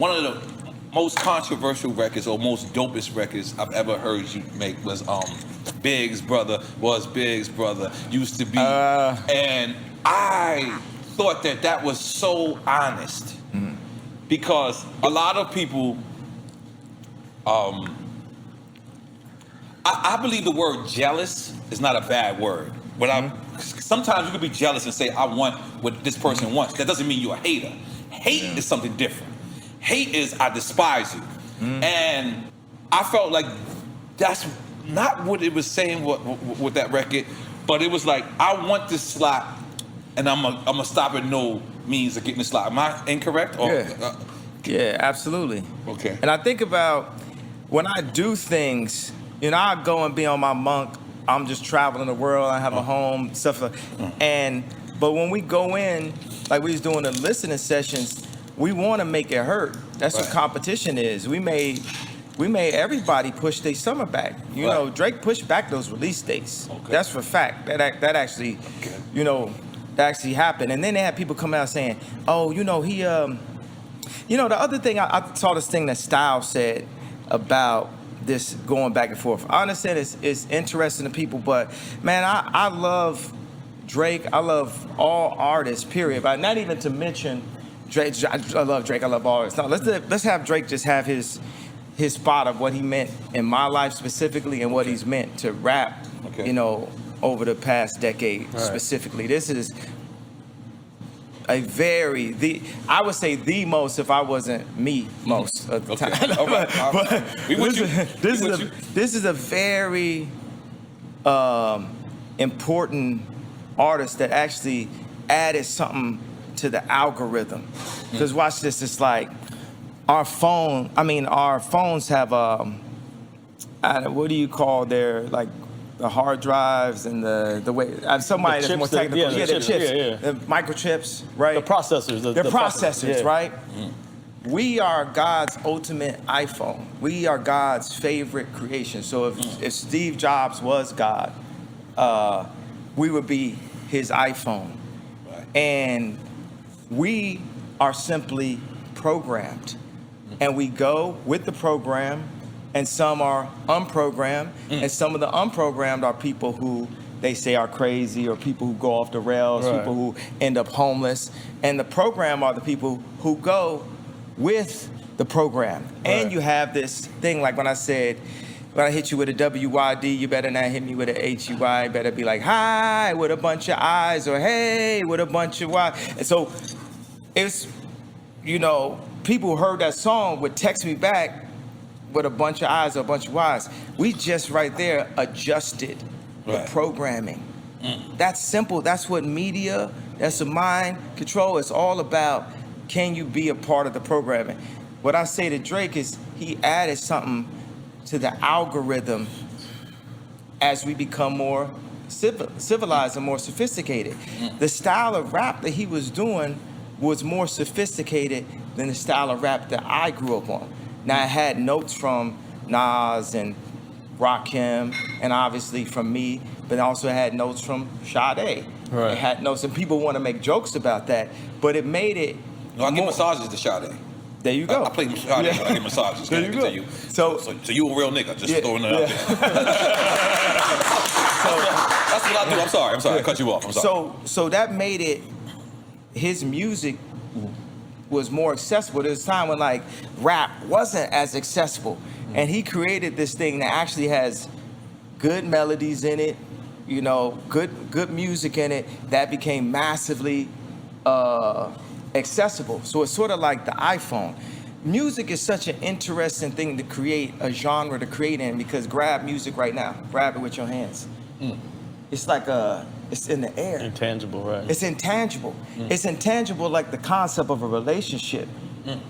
one of the most controversial records or most dopest records I've ever heard you make was Big's brother, used to be. And I thought that was so honest. Because a lot of people, I believe the word jealous is not a bad word. Sometimes you can be jealous and say, I want what this person wants. That doesn't mean you're a hater. Hate is something different. Hate is I despise you. And I felt like that's not what it was saying with that record, but it was like, I want this slot and I'm gonna stop at no means of getting the slot. Am I incorrect? Yeah, absolutely. Okay. And I think about when I do things, I go and be on my monk. I'm just traveling the world. I have a home, stuff like but when we go in, like we was doing the listening sessions, we want to make it hurt. That's what competition is. We made everybody push their summer back. You know, Drake pushed back those release dates. Okay. That's for a fact. That actually, that actually happened. And then they had people come out saying, oh, he, the other thing, I saw this thing that Styles said about this going back and forth. I understand it's interesting to people, but man, I love Drake. I love all artists, period. But not even to mention Drake. I love Drake. I love all artists. No, let's have Drake just have his spot of what he meant in my life specifically and what he's meant to rap, over the past decade specifically. This is I would say the most, if I wasn't me, most of the time. All right. This is a very important artist that actually added something to the algorithm. Because watch this, it's like our phones have what do you call their, like, the hard drives and the way somebody that's more technical. The chips, the microchips, right? The processors. The processors, right? We are God's ultimate iPhone. We are God's favorite creation. So if Steve Jobs was God, we would be his iPhone. Right. And we are simply programmed. And we go with the program, and some are unprogrammed, and some of the unprogrammed are people who they say are crazy, or people who go off the rails, people who end up homeless. And the program are the people who go with the program. And you have this thing, like when I said, when I hit you with a WYD, you better not hit me with a HUY. You better be like, hi, with a bunch of I's, or hey, with a bunch of Y. And so it's, people who heard that song would text me back with a bunch of I's or a bunch of Y's. We just right there adjusted the programming. That's simple. That's what media, that's a mind control. It's all about, can you be a part of the programming? What I say to Drake is he added something to the algorithm as we become more civilized and more sophisticated. The style of rap that he was doing was more sophisticated than the style of rap that I grew up on. Now, I had notes from Nas and Rakim, and obviously from me, but I also had notes from Sade. It had notes, and people want to make jokes about that, but it made it. No, I give massages to Sade. There you go. I play Sade, I give massages. There you go. So you a real nigga, just throwing it out there. That's what I do. I'm sorry, I cut you off. I'm sorry. So that made it, his music was more accessible. There was a time when like rap wasn't as accessible, and he created this thing that actually has good melodies in it, good music in it that became massively accessible. So it's sort of like the iPhone. Music is such an interesting thing to create, a genre to create in, because grab music right now, grab it with your hands. It's like it's in the air. Intangible, right? It's intangible. It's intangible, like the concept of a relationship.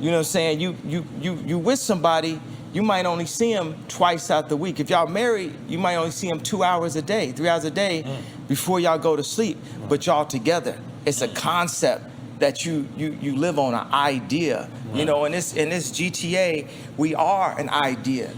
You know what I'm saying? You with somebody, you might only see them twice out the week. If y'all married, you might only see them 2 hours a day, 3 hours a day before y'all go to sleep. But y'all together. It's a concept that you live on, an idea. In this GTA, we are an idea.